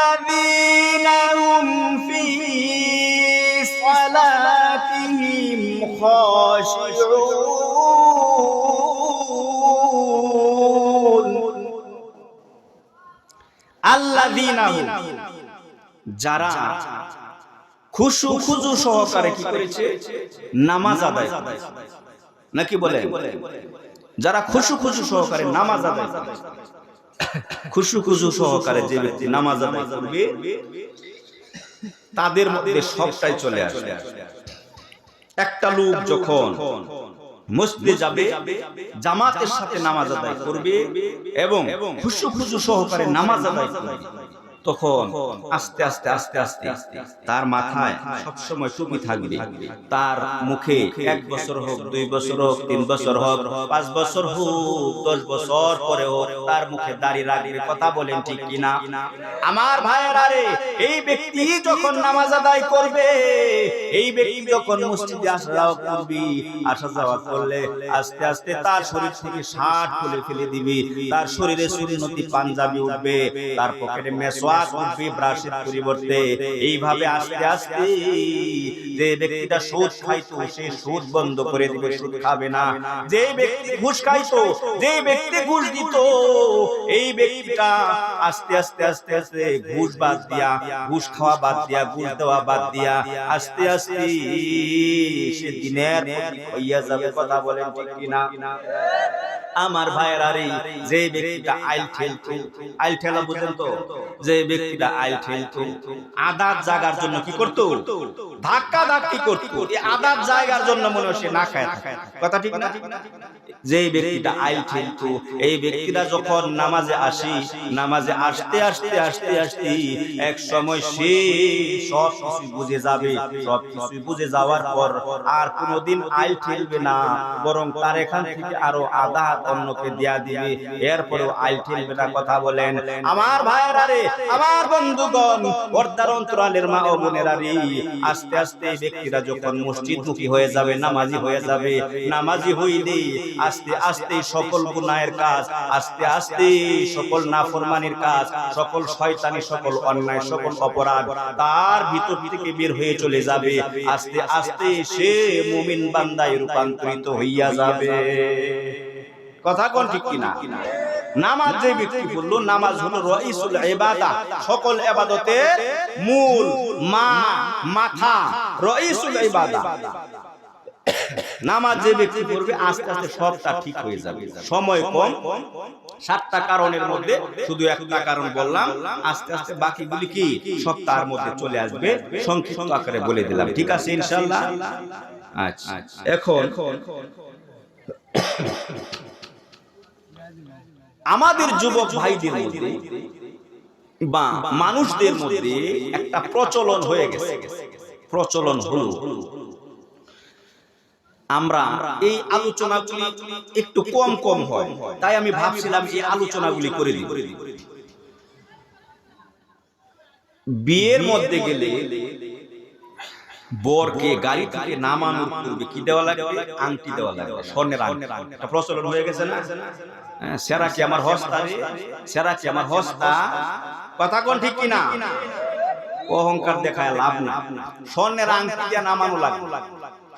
الذين هم في صلاتهم خاشعون الذين هم যারা খুশু খুজু সহকারে কি করেছে নামাজ আদায় নাকি বলে যারা খুশু খুজু সহকারে নামাজ আদায় খুশু খুজু সহকারে যে ব্যক্তি নামাজ আদায় করবে তাদের মধ্যে সবটাই চলে আসবে। একটা লোক যখন মসজিদে যাবে জামাতের সাথে নামাজ আদায় করবে এবং খুশু খুজু সহকারে নামাজ আদায় করবে তখন আস্তে আস্তে আস্তে আস্তে তার মাথায় সবসময় টুপি থাকবে, তার মুখে 1 বছর হোক 2 বছর হোক 3 বছর হোক 5 বছর হোক 10 বছর পরে হোক তার মুখে দাড়ি রাখবে। কথা বলেন ঠিক কিনা? আমার ভাইয়েরা রে, এই ব্যক্তি যখন নামাজ আদায় করবে, এই ব্যক্তি যখন মসজিদে আসা যাওয়া করবে, আসা যাওয়া করলে আস্তে আস্তে তার শরীর থেকে শার্ট খুলে ফেলে দিবে, তার শরীরে সুন্নতি পাঞ্জাবি উঠবে, তার পকেটে মেসওয়াক উঠবে ব্রাশের পরিবর্তে। এইভাবে আস্তে আস্তে যে ব্যক্তিটা সুদ খাইতো সে সুদ বন্ধ করে দিবে, সুদ খাবে না। যে ব্যক্তি ঘুষ খাইতো, যে ব্যক্তি ঘুষ দিত, এই ব্যক্তিটা আস্তে আস্তে আস্তে আস্তে ঘুষ বাদ দিয়া, ঘুষ খাওয়া বাদ দিয়া, ঘুষ দেওয়া বাদ দিয়া আস্তে আস্তে সে দিনের প্রতি হইয়া যাবে। কথা বলেন ঠিক কিনা? আমার ভাইয়েরা রে, যে ব্যক্তিটা আইল ঠেলতো, আইল ঠেলা বুঝেন তো? যে ব্যক্তিটা আইল ঠেলতো আদাত জায়গার জন্য কি করতো? ধাক্কা ধাক্কি করতো। এই আদাত জায়গার জন্য মনে হয় সে না খায় থাকে। কথা ঠিক না? যে ব্যক্তিটা আইল ঠেলতো, এই ব্যক্তিটা যখন নামাজে আসি, নামাজে আসতে আসতে আসতে আসতে এক সময় সে সব কিছু বুঝে যাবে। সব কিছু বুঝে যাওয়ার পর আর কোনোদিন আইল ঠেলবে না, বরং তার এখান থেকে আরো আদাত অন্যকে দেয়া দিবে, এরপরেও আইল ঠেলবে না। কথা বলেন আমার ভাইয়েরা রে, আমার বন্ধুগণ, পর্দার অন্তরালের মা ও বোনেরা রে, আস্তে আস্তে ব্যক্তিরা যখন মসজিদমুখী হয়ে যাবে, নামাজি হয়ে যাবে, নামাজি হইলে আস্তে আস্তে সকল গুনাহের কাজ, আস্তে আস্তে সকল নাফরমানির কাজ, সকল শয়তানি, সকল অন্যায়, সকল অপরাধ তার ভিতর থেকে বের হয়ে চলে যাবে। আস্তে আস্তে সে মুমিন বান্দায় রূপান্তরিত হইয়া যাবে। কথা কোন ঠিক কিনা? নামাজ যে ব্যক্তি বললো, নামাজ হলো রাইসুল ইবাদা, সকল ইবাদতের মূল, মাথা, রাইসুল ইবাদা। নামাজ যে ব্যক্তি পড়বে আস্তে আস্তে সবটা ঠিক হয়ে যাবে। সময় কম, 7টা কারণের মধ্যে শুধু একটা কারণ বললাম, আস্তে আস্তে বাকিগুলি কি সব তার মধ্যে চলে আসবে। সংক্ষিপ্ত আকারে বলে দিলাম, ঠিক আছে ইনশাআল্লাহ? আচ্ছা, এখন আমাদের যুবক ভাইদের মধ্যে বা মানুষদের মধ্যে একটা প্রচলন হয়ে গেছে। প্রচলন হলো আমরা এই আলোচনাগুলি একটু কম কম হয়, তাই আমি ভাবছিলাম এই আলোচনাগুলি করে দিব। বিয়ের মধ্যে গেলে বরকে গাড়ি থেকে নামানোর পূর্বে কি দেওয়া লাগে? আংটি দেওয়া লাগে, স্বর্ণের আংটি। একটা প্রচলন হয়ে গেছে না? সেরা কি আমার হস্তা রে, সেরা কি আমার হস্তা। কথা কোন ঠিক কিনা? অহংকার দেখায় লাভ না, স্বর্ণের আংটি দিয়ে নামানো লাগে।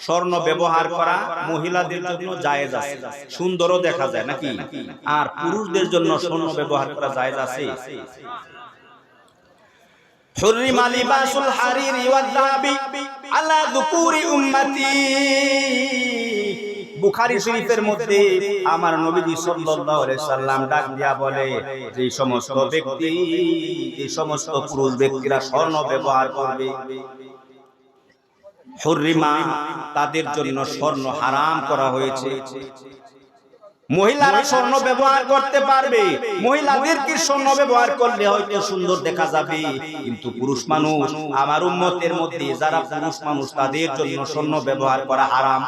স্বর্ণ ব্যবহার করা মহিলাদের জন্য জায়েজ আছে, সুন্দরও দেখা যায় নাকি? আর পুরুষদের জন্য স্বর্ণ ব্যবহার করা জায়েজ আছে। হুররিমা লিবাসুল হারিরি ওয়াদ যাহাবি আলা যুকুরি উম্মতি। বুখারী শরীফের মধ্যে আমার নবীজি সাল্লাল্লাহু আলাইহি সাল্লাম ডাক দিয়া বলে, যে সমস্ত ব্যক্তি, যে সমস্ত পুরুষ ব্যক্তিরা স্বর্ণ ব্যবহার করবে, হুররিমা, তাদের জন্য স্বর্ণ হারাম করা হয়েছে। মহিলারা স্বর্ণ ব্যবহার করতে পারবে, মহিলাদেরকে স্বর্ণ ব্যবহার করলে হয়তো সুন্দর দেখা যাবে, কিন্তু পুরুষ মানুষ, আমার উম্মতের মধ্যে যারা পুরুষ মানুষ, তাদের জন্য স্বর্ণ ব্যবহার করা হারাম।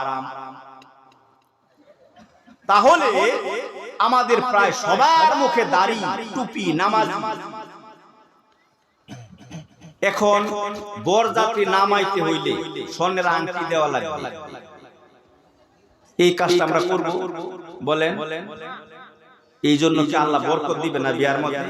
তাহলে আমাদের প্রায় সবার মুখে দাড়ি, টুপি, নামাজ। এখন বরযাত্রী নামাইতে হইলে স্বর্ণের আংটি দেওয়া লাগবে। এই কাজটা আমরা করব? বলেন, এই জন্য কি আল্লাহ বরকত দিবে না বিয়ার মধ্যে?